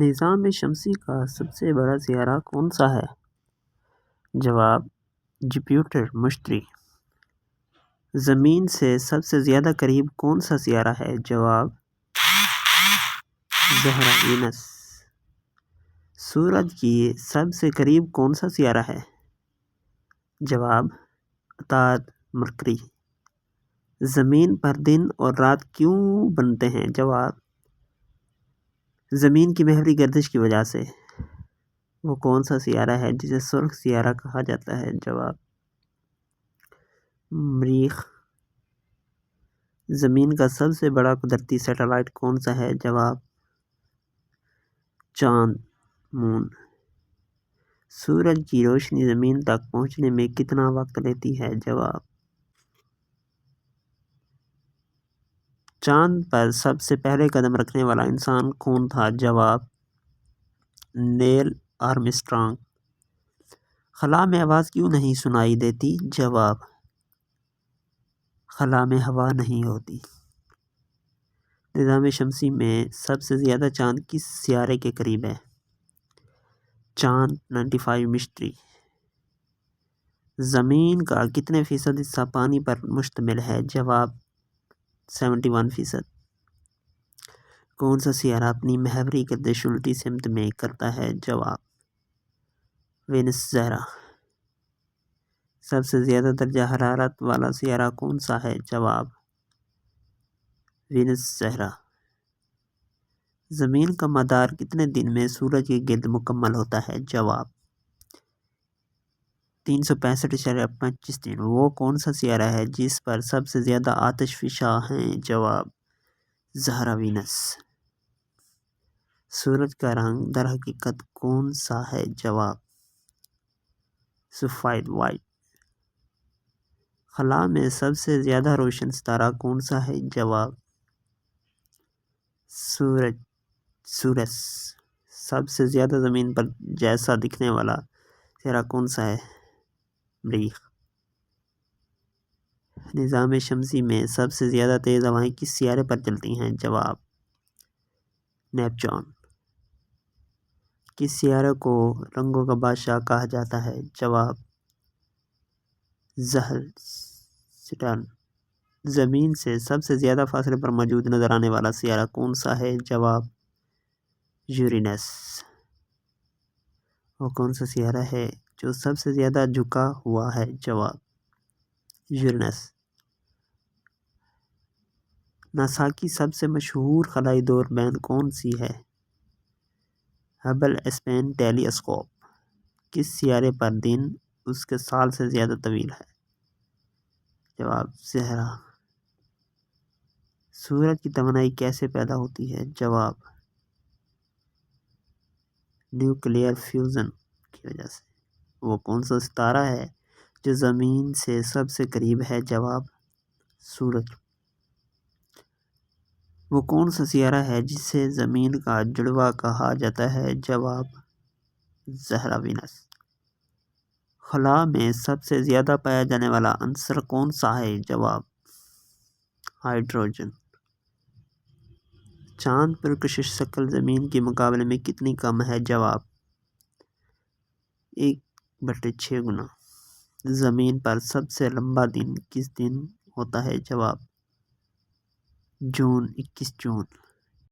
نظام شمسی کا سب سے بڑا سیارہ کون سا ہے؟ جواب: جوپیٹر مشتری۔ زمین سے سب سے زیادہ قریب کون سا سیارہ ہے؟ جواب: زہرہ وینس۔ سورج کی سب سے قریب کون سا سیارہ ہے؟ جواب: عطارد مرکری۔ زمین پر دن اور رات کیوں بنتے ہیں؟ جواب: زمین کی محوری گردش کی وجہ سے۔ وہ کون سا سیارہ ہے جسے سرخ سیارہ کہا جاتا ہے؟ جواب: مریخ۔ زمین کا سب سے بڑا قدرتی سیٹلائٹ کون سا ہے؟ جواب: چاند مون۔ سورج کی روشنی زمین تک پہنچنے میں کتنا وقت لیتی ہے؟ جواب: چاند پر سب سے پہلے قدم رکھنے والا انسان کون تھا؟ جواب: نیل آرمسٹرانگ۔ خلا میں آواز کیوں نہیں سنائی دیتی؟ جواب: خلا میں ہوا نہیں ہوتی۔ نظام شمسی میں سب سے زیادہ چاند کس سیارے کے قریب ہے؟ چاند 95 مشتری۔ زمین کا کتنے فیصد حصہ پانی پر مشتمل ہے؟ جواب: 71%۔ کون سا سیارہ اپنی محوری گردش الٹی سمت میں کرتا ہے؟ جواب: وینس زہرہ۔ سب سے زیادہ درجہ حرارت والا سیارہ کون سا ہے؟ جواب: وینس زہرہ۔ زمین کا مدار کتنے دن میں سورج کے گرد مکمل ہوتا ہے؟ جواب: 365.25 دن۔ وہ کون سا سیارہ ہے جس پر سب سے زیادہ آتش فشاں ہیں؟ جواب: زہرہ وینس۔ سورج کا رنگ در حقیقت کون سا ہے؟ جواب: سفید وائٹ۔ خلا میں سب سے زیادہ روشن ستارہ کون سا ہے؟ جواب: سورج۔ سب سے زیادہ زمین پر جیسا دکھنے والا سیارہ کون سا ہے؟ مریخ۔ نظام شمسی میں سب سے زیادہ تیز ہوائیں کس سیارے پر چلتی ہیں؟ جواب: نیپچون۔ کس سیارے کو رنگوں کا بادشاہ کہا جاتا ہے؟ جواب: زحل۔ سیٹرن۔ زمین سے سب سے زیادہ فاصلے پر موجود نظر آنے والا سیارہ کون سا ہے؟ جواب: یورینس۔ وہ کون سا سیارہ ہے جو سب سے زیادہ جھکا ہوا ہے؟ جواب: یورینس۔ ناسا کی سب سے مشہور خلائی دوربین کون سی ہے؟ ہبل اسپیس ٹیلی اسکوپ۔ کس سیارے پر دن اس کے سال سے زیادہ طویل ہے؟ جواب: زہرہ۔ سورج کی توانائی کیسے پیدا ہوتی ہے؟ جواب: نیوکلیئر فیوژن کی وجہ سے۔ وہ کون سا ستارہ ہے جو زمین سے سب سے قریب ہے؟ جواب: سورج۔ وہ کون سا سیارہ ہے جسے زمین کا جڑواں کہا جاتا ہے؟ جواب: زہرہ وینس۔ خلا میں سب سے زیادہ پایا جانے والا عنصر کون سا ہے؟ جواب: ہائیڈروجن۔ چاند پر کشش شکل زمین کے مقابلے میں کتنی کم ہے؟ جواب: 1/6 گنا۔ زمین پر سب سے لمبا دن کس دن ہوتا ہے؟ جواب: 21 جون۔